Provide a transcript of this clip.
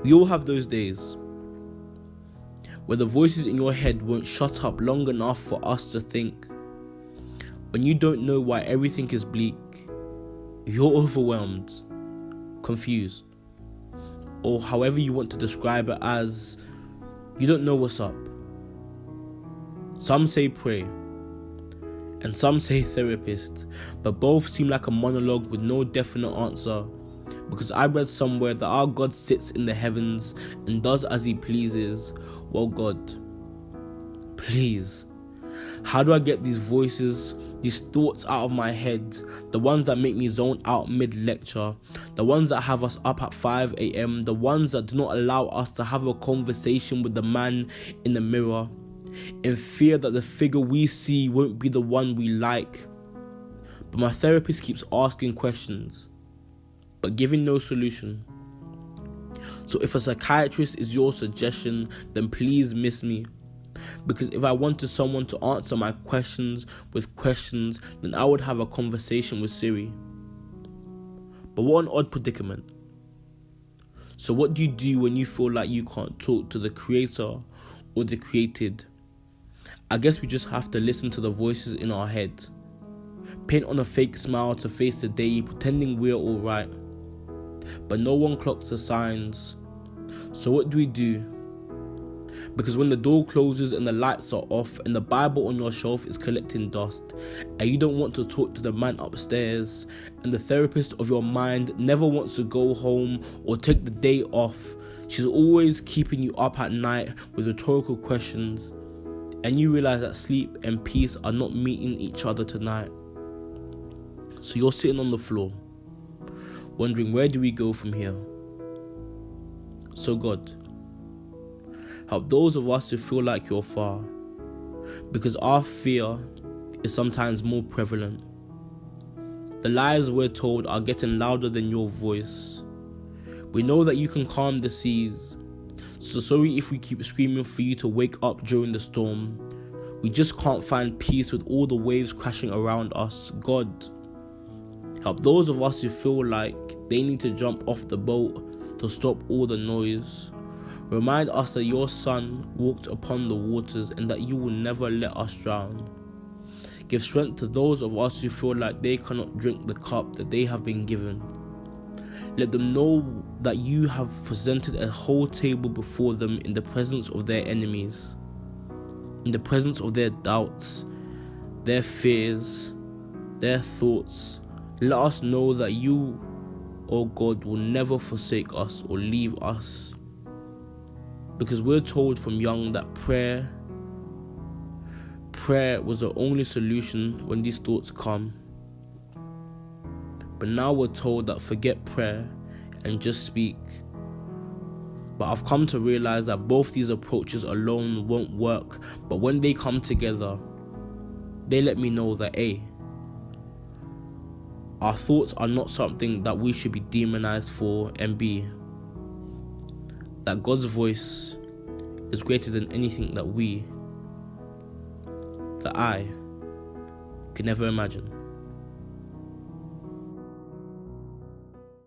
We all have those days where the voices in your head won't shut up long enough for us to think. When you don't know why everything is bleak, you're overwhelmed, confused, or however you want to describe it, as you don't know what's up. Some say pray, and some say therapist, but both seem like a monologue with no definite answer, because I read somewhere that our God sits in the heavens and does as he pleases. Well, God, please, how do I get these voices, these thoughts out of my head, the ones that make me zone out mid-lecture, the ones that have us up at 5 a.m, the ones that do not allow us to have a conversation with the man in the mirror, in fear that the figure we see won't be the one we like. But my therapist keeps asking questions, but giving no solution. So if a psychiatrist is your suggestion, then please miss me. Because if I wanted someone to answer my questions with questions, then I would have a conversation with Siri. But what an odd predicament. So what do you do when you feel like you can't talk to the creator or the created? I guess we just have to listen to the voices in our head, paint on a fake smile to face the day, pretending we're alright. But no one clocks the signs. So what do we do? Because when the door closes and the lights are off and the Bible on your shelf is collecting dust, and you don't want to talk to the man upstairs, and the therapist of your mind never wants to go home or take the day off, she's always keeping you up at night with rhetorical questions, and you realize that sleep and peace are not meeting each other tonight. So you're sitting on the floor, wondering, where do we go from here? So God, help those of us who feel like you're far, because our fear is sometimes more prevalent. The lies we're told are getting louder than your voice. We know that you can calm the seas, so sorry if we keep screaming for you to wake up during the storm. We just can't find peace with all the waves crashing around us. God, help those of us who feel like they need to jump off the boat to stop all the noise. Remind us that your Son walked upon the waters and that you will never let us drown. Give strength to those of us who feel like they cannot drink the cup that they have been given. Let them know that you have presented a whole table before them in the presence of their enemies, in the presence of their doubts, their fears, their thoughts. Let us know that you, oh God, will never forsake us or leave us. Because we're told from young that prayer was the only solution when these thoughts come. But now we're told that forget prayer and just speak. But I've come to realize that both these approaches alone won't work. But when they come together, they let me know that A, our thoughts are not something that we should be demonized for, and B, that God's voice is greater than anything that I could never imagine.